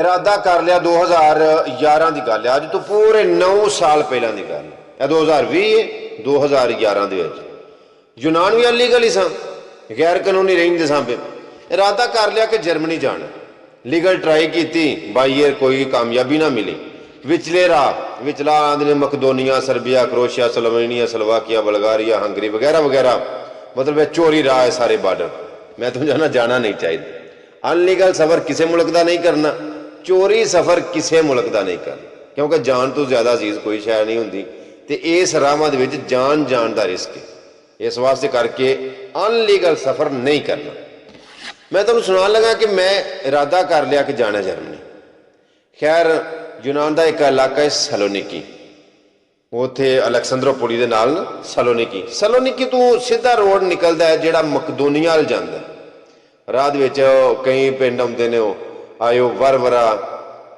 ਇਰਾਦਾ ਕਰ ਲਿਆ 2011 ਦੀ ਗੱਲ ਹੈ, ਅੱਜ ਤੋਂ ਪੂਰੇ 9 ਸਾਲ ਪਹਿਲਾਂ ਦੀ ਗੱਲ। ਇਹ 2020 ਹੈ, 2011 ਦੇ ਵਿੱਚ ਯੂਨਾਨ ਵੀ ਅਨਲੀਗਲ ਹੀ ਸਾਂ, ਗੈਰ ਕਾਨੂੰਨੀ ਰਹਿੰਦੇ ਸਾਂ। ਇਰਾਦਾ ਕਰ ਲਿਆ ਕਿ ਜਰਮਨੀ ਜਾਣਾ, ਲੀਗਲ ਟਰਾਈ ਕੀਤੀ, ਬਾਈ ਈਅਰ ਕੋਈ ਕਾਮਯਾਬੀ ਨਾ ਮਿਲੀ। ਵਿਚਲਾ ਆਂਦੇ ਨੇ ਮਕਦੋਨੀਆ, ਸਰਬੀਆ, ਕਰੋਸ਼ੀਆ, ਸਲੋਵੇਨੀਆ, ਸਲੋਵਾਕੀਆ, ਬਲਗਾਰੀਆ, ਹੰਗਰੀ ਵਗੈरह वगैरह, मतलब चोरी रहा है सारे बार्डर। मैं तो जाना नहीं चाहिए। अनलीगल सफ़र किसी मुल्क का नहीं करना, चोरी सफ़र किसी मुल्क का नहीं करना, क्योंकि जान तो ज़्यादा अजीज कोई शय नहीं होंगी। तो इस राह दे विच जान का रिस्क है, इस वास्ते करके अनलीगल सफ़र नहीं करना। मैं तुहानूं सुनान लगा कि मैं इरादा कर लिया कि जाना जर्मनी। खैर यूनान का एक इलाका है सलोनिकी, उत्थे अलेक्सेंड्रोपोली के नाल ना सलोनिकी तो सीधा रोड निकलता है जिहड़ा मकदोनिया वल जांदा है। राह विच कई पिंड आउंदे ने, आयो वरवरा,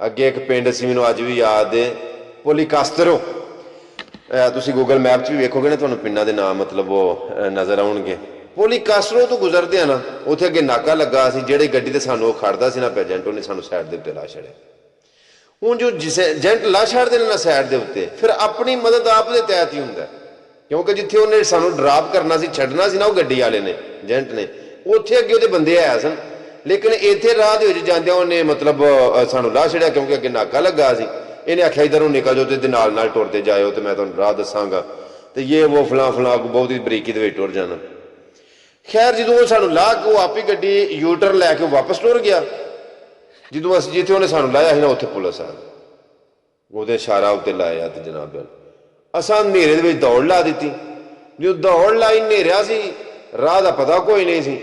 अगे एक पिंड सी मैनूं अज भी याद है, पोलिकास्त्रो। तुसीं गूगल मैप च भी वेखोगे ना, तुहानूं पिंडां दे नाम मतलब वो नज़र आउणगे। पोलिकास्त्रो तो गुजरदे आ ना, उत्थे अगे नाका लगा सी, जिहड़ी गड्डी ते सानूं खड़दा सी ना पेजेंट, उहने सानूं साइड दे उत्ते ला छड़िया। हूँ जो एजेंट ला छड़ते हैं ना साइड के उत्ते, फिर अपनी मदद आप दे तहत ही होंदा, क्योंकि जिथे उन्हें सानू ड्राप करना सी, छड्डना सी ना, वो गड्डी वाले ने, एजेंट ने, उत्थे अगे उहदे बंदे है सन। लेकिन इत्थे राह दे विच जांदे उन्हें मतलब सानू ला छड़िया, क्योंकि अगे नाका लगा सी। इन्हें आख्या इधरों निकल जाओ तो नाल टुरते जाओ, तो मैं तुहानूं राह दसांगा, तो ये वो फलां बहुत ही बरीकी दे विच टुर जाना। खैर जदों वो सानू ला के वो आप ही गड्डी यूटर्न लैके वापस टुर गया। ਜਦੋਂ ਅਸੀਂ ਜਿੱਥੇ ਉਹਨੇ ਸਾਨੂੰ ਲਾਇਆ ਸੀ ਨਾ, ਉੱਥੇ ਪੁਲਿਸ ਆ, ਉਹਦੇ ਇਸ਼ਾਰਾ ਉੱਤੇ ਲਾਇਆ ਤੇ ਜਨਾਬ ਅਸਾਂ ਹਨੇਰੇ ਦੇ ਵਿੱਚ ਦੌੜ ਲਾ ਦਿੱਤੀ। ਜਦੋਂ ਦੌੜ ਲਾਈ, ਹਨੇਰਾ ਸੀ, ਰਾਹ ਦਾ ਪਤਾ ਕੋਈ ਨਹੀਂ ਸੀ।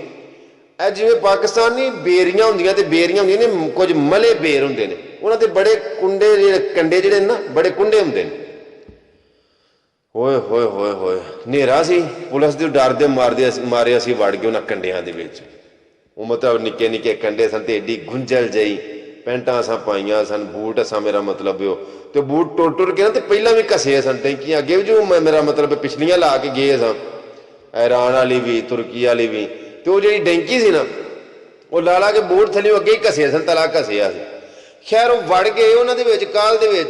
ਇਹ ਜਿਵੇਂ ਪਾਕਿਸਤਾਨੀ ਬੇਰੀਆਂ ਹੁੰਦੀਆਂ, ਤੇ ਬੇਰੀਆਂ ਹੁੰਦੀਆਂ ਨੇ, ਕੁਝ ਮਲੇ ਬੇਰ ਹੁੰਦੇ ਨੇ, ਉਹਨਾਂ ਦੇ ਬੜੇ ਕੁੰਡੇ ਜਿਹੜੇ ਕੰਡੇ ਜਿਹੜੇ ਨਾ ਬੜੇ ਕੁੰਡੇ ਹੁੰਦੇ ਨੇ। ਹੋਏ ਹੋਏ ਹੋਏ ਹੋਏ ਹਨੇਰਾ ਸੀ, ਪੁਲਿਸ ਦੇ ਡਰ ਦੇ ਮਾਰੇ ਅਸੀਂ ਵੜ ਗਏ ਉਹਨਾਂ ਕੰਡਿਆਂ ਦੇ ਵਿੱਚ। वो मतलब निक्के निक्के कंडे सन, तो एडी गुंजल जई पैंटा असां पाइया सन, बूट असां मेरा मतलब तो बूट टुर के ना, तो पहला भी घसे सन, टैंकियां अगे भी जो मेरा मतलब पिछलियां ला के गए सन, ईरान वाली भी, तुर्की वाली भी। तो जी डैंकी सी ना, वो ला के बूट थल्ले अगे ही घसे सन, तला घसिया सी। खैर वो वड़ गए उन्होंने काल दे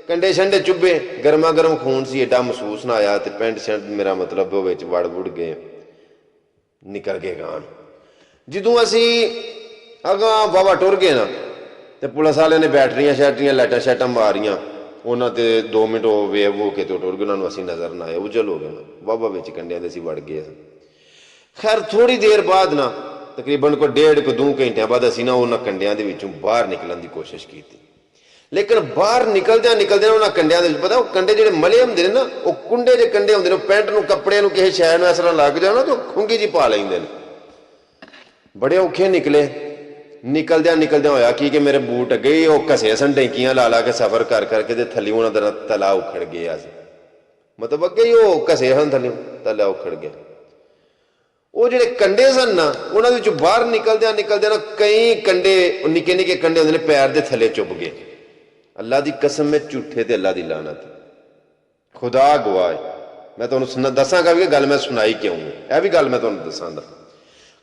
कंडे शंडे चुभे, गर्मा गर्म खून सी, एडा महसूस ना आया, तो पेंट शर्ट मेरा मतलब वड़ वुड़ गए, निकल गए गान। ਜਦੋਂ ਅਸੀਂ ਅਗਾਂ ਵਾਵਾ ਟੁਰ ਗਏ ਨਾ, ਤੇ ਪੁਲਿਸ ਵਾਲਿਆਂ ਨੇ ਬੈਟਰੀਆਂ ਸ਼ੈਟਰੀਆਂ ਲਾਈਟਾਂ ਸ਼ੈਟਾਂ ਮਾਰੀਆਂ ਉਹਨਾਂ ਤੇ। 2 ਮਿੰਟ ਉਹ ਵੇਖ ਵੋ ਕੇ ਤੇ ਟੁਰ ਗਏ, ਉਹਨਾਂ ਨੂੰ ਅਸੀਂ ਨਜ਼ਰ ਨਾ ਆਏ, ਉਜਲ ਹੋ ਗਏ ਨਾ, ਵਾਵਾ ਵਿੱਚ ਕੰਡਿਆਂ ਦੇ ਅਸੀਂ ਵੜ ਗਏ। ਖੈਰ ਥੋੜੀ ਦੇਰ ਬਾਅਦ ਨਾ, ਤਕਰੀਬਨ ਕੋਈ 1.5-2 ਘੰਟਿਆਂ ਬਾਅਦ ਅਸੀਂ ਨਾ ਉਹਨਾਂ ਕੰਡਿਆਂ ਦੇ ਵਿੱਚੋਂ ਬਾਹਰ ਨਿਕਲਣ ਦੀ ਕੋਸ਼ਿਸ਼ ਕੀਤੀ। ਲੇਕਿਨ ਬਾਹਰ ਨਿਕਲਦਿਆਂ ਉਹਨਾਂ ਕੰਡਿਆਂ ਦੇ ਵਿੱਚ, ਪਤਾ ਉਹ ਕੰਡੇ ਜਿਹੜੇ ਮਲੇ ਹੁੰਦੇ ਨੇ ਨਾ, ਉਹ ਕੁੰਡੇ ਦੇ ਕੰਡੇ ਹੁੰਦੇ ਨੇ, ਪੈਂਟ ਨੂੰ ਕੱਪੜੇ ਨੂੰ ਕਿਸੇ ਸ਼ੈ ਨੂੰ ਇਸ ਤਰ੍ਹਾਂ ਲੱਗ ਜਾਣਾ ਤੇ ਉਹ ਖੁੰਗੀ ਜੀ ਪਾ ਲੈਂਦੇ ਨੇ। बड़े औखे निकले। निकलद्या होया कि मेरे बूट अगे ही घसे सन, टैंकियां ला के सफर कर करके, ते थल्ले उन्होंने का तला उखड़ गया, मतलब अगे ही वो घसे सन, थल्ले तला उखड़ गया। वो जो कंडे सन ना, उन्होंने बाहर निकलद्या ना कई कंडे निके निके कंडे होंदे ने, पैर के थल्ले चुभ गए। अल्लाह की कसम में झूठे ते अल्लाह की लानत, खुदा गवाह है। मैं तुहानूं दसांगा भी गल मैं सुनाई क्यों, यह भी गल मैं तुहानूं दसांगा।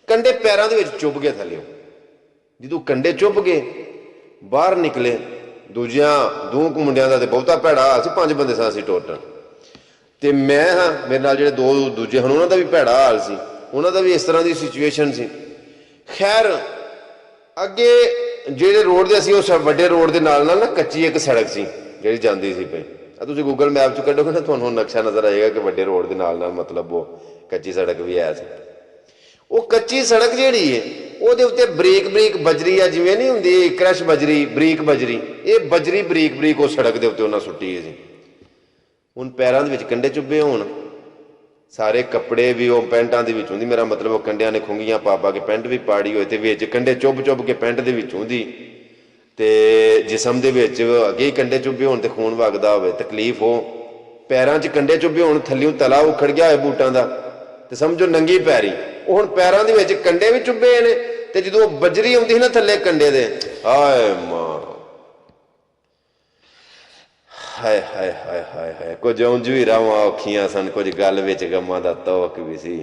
कंडे पैरों के चुभ गए थल्ले, जो कंडे चुभ गए बाहर निकले। दूजिया 2 मुंडिया का तो बहुता भैड़ा हाल से, 5 बंदे सां टोटल, तो मैं हाँ, मेरे नाल जिहड़े 2 दूजे हैं उन्होंने भी भैड़ा हाल सी, उन्होंने भी इस तरह की सिचुएशन सी। खैर अगे जिहड़े रोड दे उस वड्डे रोड के नाल ना कच्ची एक सड़क सी जिहड़ी जांदी सी पई। तुसीं गूगल मैप च कढोगे ना, तुहानूं नक्शा नज़र आएगा कि वड्डे रोड के नाल मतलब वो कच्ची सड़क भी है। वो कच्ची सड़क जिहड़ी है ਉਹਦੇ ਉੱਤੇ ਬਰੀਕ ਬਰੀਕ ਬਜਰੀ ਆ, ਜਿਵੇਂ ਨਹੀਂ ਹੁੰਦੀ ਕ੍ਰਸ਼ ਬਜਰੀ, ਬਰੀਕ ਬਜਰੀ, ਇਹ ਬਜਰੀ ਬਰੀਕ ਬਰੀਕ ਉਹ ਸੜਕ ਦੇ ਉੱਤੇ ਉਹਨਾਂ ਸੁੱਟੀ ਸੀ। ਹੁਣ ਪੈਰਾਂ ਦੇ ਵਿੱਚ ਕੰਡੇ ਚੁੱਭੇ ਹੋਣ, ਸਾਰੇ ਕੱਪੜੇ ਵੀ ਉਹ ਪੈਂਟਾਂ ਦੇ ਵਿੱਚੋਂ ਦੀ, ਮੇਰਾ ਮਤਲਬ ਉਹ ਕੰਡਿਆਂ ਨੇ ਖੁੰਗੀਆਂ ਪਾ ਕੇ ਪੈਂਟ ਵੀ ਪਾੜੀ ਹੋਏ, ਤੇ ਵਿੱਚ ਕੰਡੇ ਚੁੱਭ ਕੇ ਪੈਂਟ ਦੇ ਵਿੱਚੋਂ ਦੀ, ਤੇ ਜਿਸਮ ਦੇ ਵਿੱਚ ਅੱਗੇ ਹੀ ਕੰਡੇ ਚੁੱਭੇ ਹੋਣ ਤੇ ਖੂਨ ਵਗਦਾ ਹੋਵੇ, ਤਕਲੀਫ ਹੋ। ਪੈਰਾਂ 'ਚ ਕੰਡੇ ਚੁੱਭੇ ਹੋਣ, ਥੱਲਿਓਂ ਤਲਾ ਉਖੜ ਗਿਆ ਹੋਏ ਬੂਟਾਂ ਦਾ, ਤੇ ਸਮਝੋ ਨੰਗੀ ਪੈਰੀ। ਉਹ ਹੁਣ ਪੈਰਾਂ ਦੇ ਵਿੱਚ ਕੰਡੇ ਵੀ ਚੁੱਭੇ ਨੇ, ਤੇ ਜਦੋਂ ਬਜਰੀ ਆਉਂਦੀ ਸੀ ਨਾ ਥੱਲੇ ਕੰਡੇ ਦੇ, ਹਾਏ ਮਾਂ, ਹਾਏ ਹਾਏ ਹਾਏ ਹਾਏ ਹਾਏ, ਕੁਝ ਉਂਝ ਵੀ ਰਾਵਾਂ ਔਖੀਆਂ ਸਨ, ਕੁਝ ਗੱਲ ਵਿੱਚ ਗਮਾਂ ਦਾ ਤੌਕ ਵੀ ਸੀ,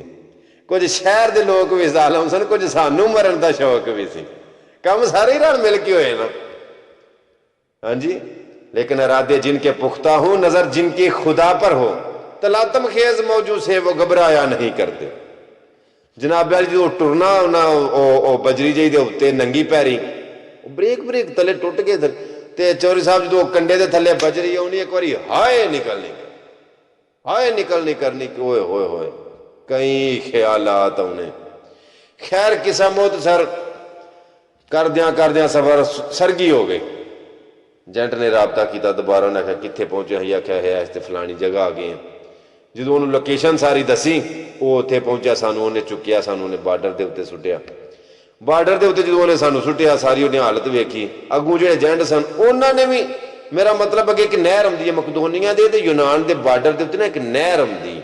ਕੁਝ ਸ਼ਹਿਰ ਦੇ ਲੋਕ ਵੀ ਜ਼ਾਲਮ ਸਨ, ਕੁਝ ਸਾਨੂੰ ਮਰਨ ਦਾ ਸ਼ੌਕ ਵੀ ਸੀ। ਕੰਮ ਸਾਰੇ ਹੀ ਰਲ ਮਿਲ ਕੇ ਹੋਏ ਨਾ। ہاں جی، لیکن ارادے جن کے پختہ ہوں، نظر جن کی خدا پر ہو، تلاتم خیز موجود سے وہ گھبرایا نہیں کرتے. جناب علی جو ٹرنا نہ بجری جی دے اتنے ننگی پیری بریک تلے ٹوٹ گئے تے چوری صاحب جو کنڈے دے تھلے بجری آنی ایک باری ہائے نکلنی کرنی کہ ہوئے ہوئے ہوئے کئی خیالات انہیں. خیر کسا موت سر کردیاں سفر سرگی ہو گئی. جنٹ نے رابطہ کیتا دوبارہ، انہیں آخیا کتنے پہنچے؟ ہی آخیا ہے اس فلانی جگہ آ گئے ہیں. جدو انہوں لوکیشن ساری دسی وہ اتنے پہنچیا، سانو انہیں چکیا، سانو انہیں بارڈر دے اتنے سٹیا. بارڈر دے اتنے جدو انہیں سانو سٹیا ساری انہیں حالت ویکھی. اگوں جہے جنٹ سن انہوں نے بھی، میرا مطلب اگے ایک نہر آتی ہے مقدونیہ دے تے یونان دے بارڈر دے اتنے نا ایک نہر آتی،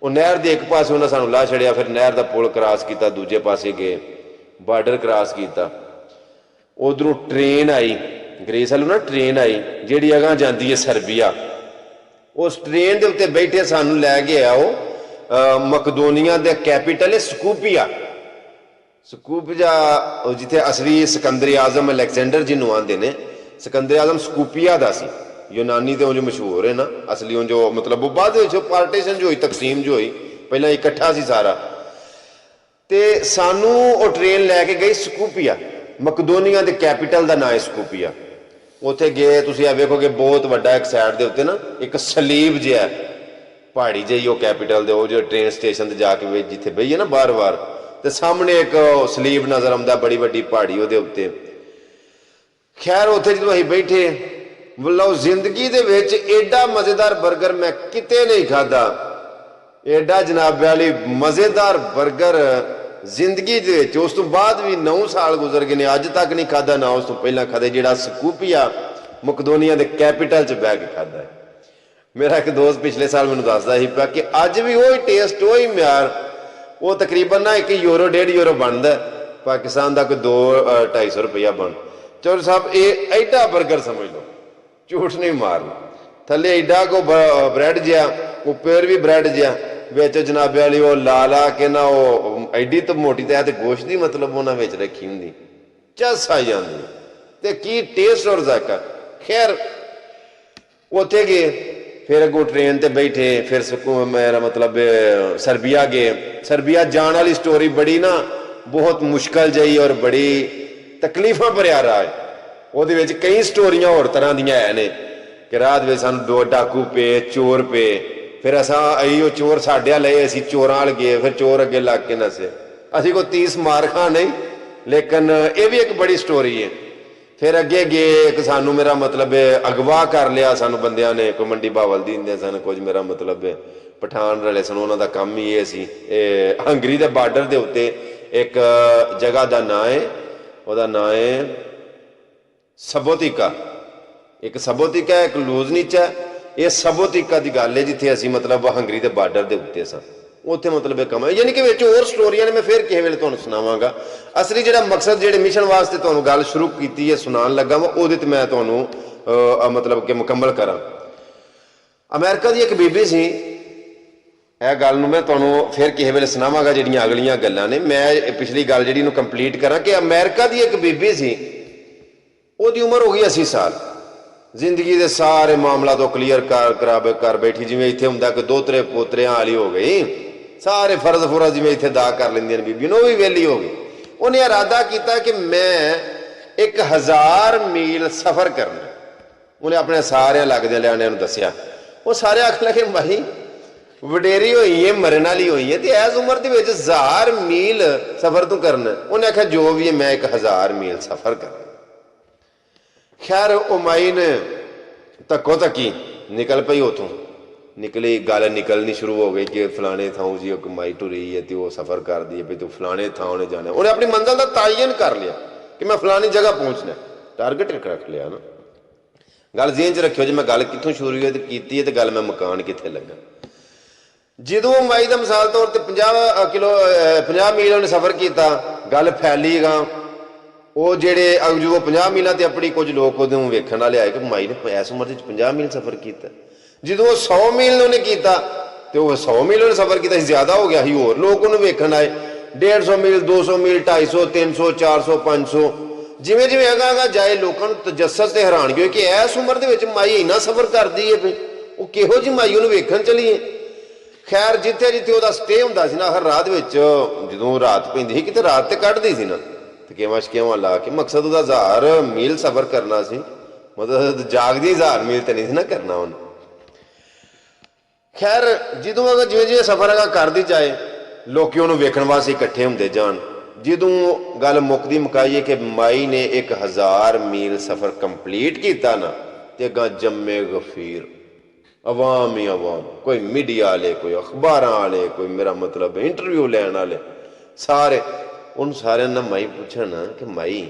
وہ نہر دے ایک پاسے انہیں سانو لا چھڑیا، پھر نہر دا پول کراس کیتا، دوجے پاسے گئے بارڈر کراس کیتا. ادھروں ٹرین آئی گریس والوں نا، ٹرین آئی جیڑی اگاں جاندی ہے سربیا. اس ٹرین دے اتنے بیٹھے سانو لے گیا وہ مقدونیہ دے کیپیٹل ہے سکوپیا جتھے اصلی سکندر اعظم الیگزینڈر جنوں آندے نے، سکندر اعظم سکوپیا دا سی. یونانی تے جو مشہور ہے نا، اصلی جو مطلب وہ بعد پارٹیشن جو ہوئی، تقسیم جو ہوئی، پہلے اکٹھا سی سارا. تے سانو وہ ٹرین لے کے گئی سکوپیا، مقدونیہ دے کیپیٹل دا نام ہے سکوپیا. اتنے گئے تھی ویکو گے بہت وڈا ایک سائڈ دے اتنے نا ایک سلیب جہا ہے پہاڑی جی، وہ کیپیٹل دے وہ جو ٹرین اسٹیشن تے جا کے جتنے بہیے نا بار بار، تے سامنے ایک سلیب نظر آتا بڑی وڈی پہاڑی وہ اتنے. خیر اتنے جدو اسی بیٹھے بولو زندگی دے وچ ایڈا مزیدار برگر میں کتے نہیں کھادا، ایڈا جناب والی مزیدار برگر زندگی دے وچ. اس تو بعد بھی 9 سال گزر گئے نے، اج تک نہیں کھادا، نہ اس تو پہلا کھادا جیڑا سکوپیا مقدونیہ دے کیپیٹل چ بہ کے کھادا ہے. میرا ایک دوست پچھلے سال مینوں دسدا سی پیا کہ اج بھی وہی ٹیسٹ وہی معیار، وہ تقریباً نا 1 یورو 1.5 یورو بنتا ہے پاکستان دا، کوئی 200-250 روپیہ بن. چور صاحب یہ ایڈا برگر سمجھ لو، جھوٹ نہیں مارنا، تھلے ایڈا کو بریڈ جہا، اوپر بھی بریڈ جہا، بچ جناب والی وہ لا لا کے نہ وہ ایڈی تو موٹی تے گوشت دی مطلب انہاں وچ رکھی ہوندی، چس آئی جاندی تے کی ٹیسٹ اور ذائقہ. خیر اتنے گئے، پھر اگوں ٹرین تے بیٹھے، پھر میرا مطلب سربیا گئے. سربیا جان والی سٹوری بڑی نا بہت مشکل جئی اور بڑی تکلیفاں بھریا رہا ہے. وہ کئی سٹوریاں اور طرح دیا ہے کہ رات میں سانو 2 ڈاکو پے، چور پے، پھر وہ چور ساڈے لے، اسی چوراں وال گئے، پھر چور اگے لگ کے نسے. اسی کو 30 مار کھا نہیں، لیکن یہ بھی ایک بڑی سٹوری ہے. پھر اگے گئے، ایک سانو میرا مطلب اغوا کر لیا سانو بندیاں نے، کوئی منڈی بہاول دی ہندے سن، کچھ میرا مطلب پٹھان رلے سن. انہوں دا کام ہی یہ سی، ہنگری دے بارڈر دے اتنے ایک جگہ دا نام ہے، وہ دا نام ہے سبوتیکا. ایک سبوتیکا ایک لوزنیچا. یہ سبوتیکا دی گل ہے جتھے اسی مطلب ہنگری دے بارڈر دے اتنے سن. اتنے مطلب کم ہے، یعنی کہ اور سٹوریاں نے میں پھر کسی ویلے تمہیں سناواں گا. اصلی جہاں مقصد جہے مشن واسطے تمہیں گل شروع کی ہے سنان لگا وا، وہ میں تمہیں مطلب کہ مکمل کراں. امریکہ دی ایک بی بی سی، یہ گل میں تمہیں پھر کسی ویلے سناواں گا جہاں اگلیاں گلاں نے. میں پچھلی گل جہی کمپلیٹ کراں کہ امریکہ دی ایک بی بی سی، وہ دی عمر ہو گئی 80 سال. زندگی دے سارے معاملات تو کلیئر کر بیٹھی، جی اتنے ہوں کہ 2 پوتریاں والی ہو گئی، سارے فرض فرض جی اتنے ادا کر لینی بیبی، وہ بھی ویلی ہو گئی. انہیں ارادہ کیتا کہ میں 1000 میل سفر کرنا. انہیں اپنے سارے لگدے لیانے دسیا. وہ سارے آخ لگے بھائی وڈیری ہوئی ہے، مرن والی ہوئی ہے، تو اس عمر کے 1000 میل سفر تو کرنا. انہیں آخیا جو بھی ہے میں 1000 میل سفر کرنا. خیر وہ مائی نے تکو تکی نکل پئی، اتوں نکلی گل نکلنی شروع ہو گئی کہ فلانے تھاؤں جی ایک مائی ٹری ہے تو وہ سفر کر دی ہے تو فلانے تھاؤں نے جانا. انہیں اپنی منزل کا تعین کر لیا کہ میں فلانی جگہ پہنچنا، ٹارگٹ رکھ لیا نا. گل ذہن چ رکھو جی میں گل کتوں شروع ہوئی کی تو گل میں مکان کتنے لگا. جدو مائی کا مثال طور پہ 50 میل انہیں سفر کیتا، گل پھیلی گا. وہ جہے جو 50 میلوں سے اپنی کچھ لوگ ادو ویکھن والے آئے کہ مائی نے اس عمر 50 میل سفر کیتا. جدو وہ 100 میل انہیں کیتا تو وہ 100 میل انہیں سفر کیتا زیادہ ہو گیا ہی، اور لوگ انہوں ویکھن آئے. 150 میل، 200 میل، 250، 300، 400، 500. ਜਿਵੇਂ ਜਿਵੇਂ ਅਗਾਂਹ ਅਗਾਂਹ ਜਾਏ ਲੋਕਾਂ ਨੂੰ ਤਜੱਸਸ ਤੇ ਹੈਰਾਨਗੀ ਹੋਈ ਕਿ ਇਸ ਉਮਰ ਦੇ ਵਿੱਚ ਮਾਈ ਇੰਨਾ ਸਫ਼ਰ ਕਰਦੀ ਹੈ ਪਈ, ਉਹ ਕਿਹੋ ਜਿਹੀ ਮਾਈ, ਉਹਨੂੰ ਵੇਖਣ ਚਲੀਏ। ਖੈਰ ਜਿੱਥੇ ਜਿੱਥੇ ਉਹਦਾ ਸਟੇ ਹੁੰਦਾ ਸੀ ਨਾ, ਹਰ ਰਾਤ ਵਿੱਚ ਜਦੋਂ ਰਾਤ ਪੈਂਦੀ ਸੀ, ਕਿਤੇ ਰਾਤ ਤੇ ਕੱਢਦੀ ਸੀ ਨਾ ਤਕੇਵਾਂ ਸ਼ਕੇਵਾਂ ਲਾ ਕੇ। ਮਕਸਦ ਉਹਦਾ 1000 ਮੀਲ ਸਫ਼ਰ ਕਰਨਾ ਸੀ, ਮਤਲਬ ਜਾਗਦੀ 1000 ਮੀਲ ਤੇ ਨਹੀਂ ਸੀ ਨਾ ਕਰਨਾ ਉਹਨੇ। ਖੈਰ ਜਦੋਂ ਅਗਰ ਜਿਵੇਂ ਜਿਵੇਂ ਸਫ਼ਰ ਹੈਗਾ ਕਰਦੀ ਜਾਏ, ਲੋਕੀ ਉਹਨੂੰ ਵੇਖਣ ਵਾਸਤੇ ਇਕੱਠੇ ਹੁੰਦੇ ਜਾਣ। ਜਦੋਂ ਗੱਲ ਮੁੱਕਦੀ ਮੁਕਾਈਏ ਕਿ ਮਾਈ ਨੇ 1000 ਮੀਲ ਸਫ਼ਰ ਕੰਪਲੀਟ ਕੀਤਾ ਨਾ, ਤੇ ਅੱਗਾ ਜੰਮੇ ਗਫੀਰ ਆਵਾਮ ਹੀ ਆਵਾਮ, ਕੋਈ ਮੀਡੀਆ ਵਾਲੇ, ਕੋਈ ਅਖਬਾਰਾਂ ਵਾਲੇ, ਕੋਈ ਮੇਰਾ ਮਤਲਬ ਇੰਟਰਵਿਊ ਲੈਣ ਵਾਲੇ, ਸਾਰੇ ਉਹਨੂੰ ਸਾਰਿਆਂ ਨਾਲ ਮਾਈ ਪੁੱਛਣ ਕਿ ਮਾਈ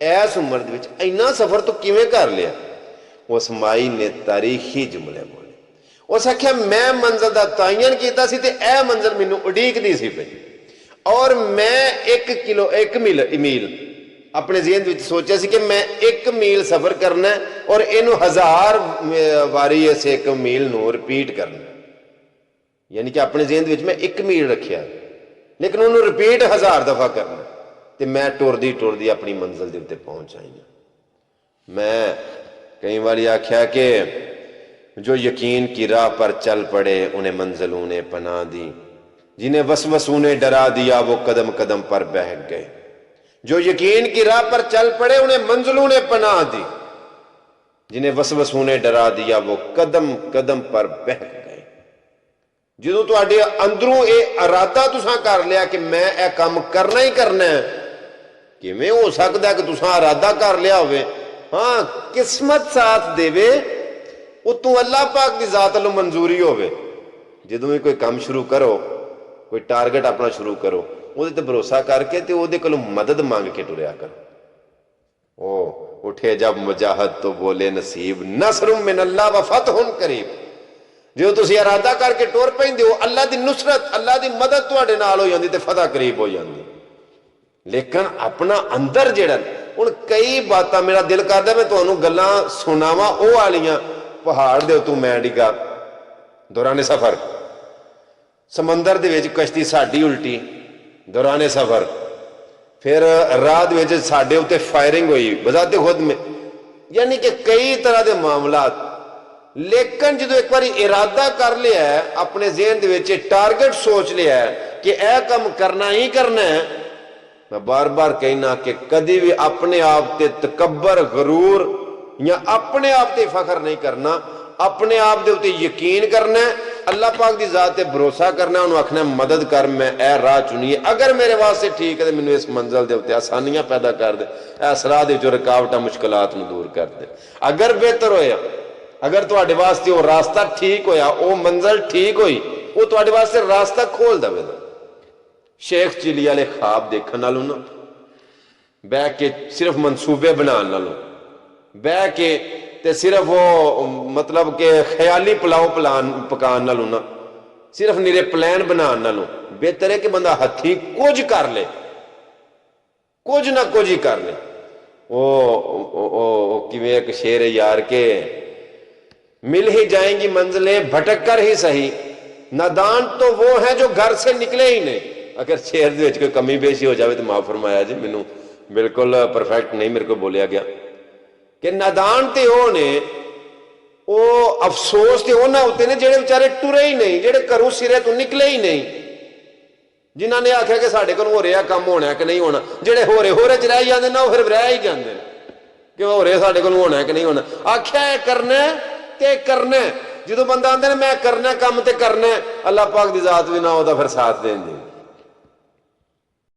ਇਸ ਉਮਰ ਦੇ ਵਿੱਚ ਇੰਨਾ ਸਫ਼ਰ ਤੂੰ ਕਿਵੇਂ ਕਰ ਲਿਆ? ਉਸ ਮਾਈ ਨੇ ਤਾਰੀਖੀ ਜੁਮਲੇ ਬੋਲੇ। ਉਸ ਆਖਿਆ ਮੈਂ ਮੰਜ਼ਿਲ ਦਾ ਤਾਇਨ ਕੀਤਾ ਸੀ ਤੇ ਇਹ ਮੰਜ਼ਿਲ ਮੈਨੂੰ ਉਡੀਕਦੀ ਸੀ ਪਈ, ਔਰ ਮੈਂ 1 ਮੀਲ ਆਪਣੇ ਜ਼ਿਹਨ ਵਿੱਚ ਸੋਚਿਆ ਸੀ ਕਿ ਮੈਂ 1 ਮੀਲ ਸਫ਼ਰ ਕਰਨਾ ਔਰ ਇਹਨੂੰ 1000 ਵਾਰੀ ਇਸ 1 ਮੀਲ ਨੂੰ ਰਿਪੀਟ ਕਰਨਾ। ਯਾਨੀ ਕਿ ਆਪਣੇ ਜ਼ਿਹਨ ਵਿੱਚ ਮੈਂ 1 ਮੀਲ ਰੱਖਿਆ, ਲੇਕਿਨ ਉਹਨੂੰ ਰਿਪੀਟ 1000 ਦਫਾ ਕਰਨਾ। ਤੇ ਮੈਂ ਟੁਰਦੀ ਟੁਰਦੀ ਆਪਣੀ ਮੰਜ਼ਿਲ ਦੇ ਉੱਤੇ ਪਹੁੰਚ ਆਈ ਹਾਂ। ਮੈਂ ਕਈ ਵਾਰੀ ਆਖਿਆ ਕਿ جو یقین کی راہ پر چل پڑے انہیں منزلوں نے پناہ دی، جنہیں وسوسوں نے ڈرا دیا وہ قدم قدم پر بہک گئے۔ جو یقین کی راہ پر چل پڑے انہیں منزلوں نے پناہ دی، جنہیں وسوسوں نے ڈرا دیا وہ قدم قدم پر بہک گئے۔ جدوں تہاڈے اندروں اے ارادہ تساں کر لیا کہ میں اے کام کرنا ہی کرنا ہے، کیویں ہو سکدا ہے کہ تساں ارادہ کر لیا ہوئے، ہاں قسمت ساتھ دے اتوں اللہ پاک دی ذات والوں منظوری ہوئے۔ جدوں بھی کوئی کام شروع کرو، کوئی ٹارگٹ اپنا شروع کرو، وہ تے بھروسہ کر کے تے وہ دے کولوں مدد مانگ کے ٹریا کرو۔ او اٹھے جب مجاہد تو بولے نصیب نصر من اللہ و فتح قریب۔ جو تسی ارادہ کر کے ٹور پیندے ہو، اللہ دی نصرت، اللہ دی مدد تواڈے نال ہو جاندی تے فتح قریب ہو جاندی۔ لیکن اپنا اندر جڑا ہن کئی باتاں میرا دل کردا میں تانوں گلاں سناواں او والیاں، پہاڑ دے تو میں ڈگا دوران سفر، سمندر دے وچ کشتی ساڈی الٹی دوران سفر، پھر رات وچ ساڈے اوتے فائرنگ ہوئی بذات خود میں، یعنی کہ کئی طرح دے معاملات۔ لیکن جدو ایک بار ارادہ کر لیا ہے، اپنے ذہن دے وچ ٹارگٹ سوچ لیا ہے کہ اے کام کرنا ہی کرنا ہے، میں بار بار کہنا کہ کدی بھی اپنے آپ تے تکبر، غرور یا اپنے آپ تے فخر نہیں کرنا، اپنے آپ دے اتے یقین کرنا ہے، اللہ پاک دی ذات تے بھروسہ کرنا ہے، انہوں آکھنا مدد کر، میں اے راہ چنیے، اگر میرے واسطے ٹھیک ہے تو مینوں اس منزل دے اتے آسانیاں پیدا کر دے، اس راہ دے جو رکاوٹاں مشکلات نو دور کر دے۔ اگر بہتر ہویا، اگر تواڈے واسطے وہ راستہ ٹھیک ہویا، وہ منزل ٹھیک ہوئی، وہ تواڈے واسطے راستہ کھول دے۔ شیخ چلی والے خواب دیکھن نالوں نہ بہ کے صرف منصوبے بنان نالوں، بہ کے تے صرف وہ مطلب کہ خیالی پلاؤ پکان نالوں نہ صرف نیرے پلان بنان نالوں بہتر ہے کہ بندہ ہتھی کچھ کر لے، کچھ نہ کچھ ہی کر لے۔ کیویں ایک شعر ہے یار کہ مل ہی جائیں گی منزلیں بھٹک کر ہی صحیح، نادان تو وہ ہیں جو گھر سے نکلے ہی نہیں۔ اگر شعر دے وچ کوئی کمی بیشی ہو جاوے تو معاف فرمایا جی، مینوں بالکل پرفیکٹ نہیں میرے کو بولیا گیا کہ نادان تے او نے، او افسوس تے انہاں ہوتے نے جڑے بیچارے ٹرے ہی نہیں، جڑے گھروں سرے تو نکلے ہی نہیں، جنہاں نے آکھیا کہ ساڈے کول ہو رہا کام ہونا ہے کہ نہیں ہونا، جڑے ہو رہے چ رہ جاندے نا، وہ پھر رہ ہی جاندے کہ ہو رہے ساڈے کول ہونا ہے کہ نہیں ہونا۔ آکھیا ہے کرنا ہے تے کرنا ہے، جدوں بندہ آندا ہے میں کرنا کام تے کرنا ہے، اللہ پاک دی ذات بھی نہ ہوتا پھر ساتھ دین دی۔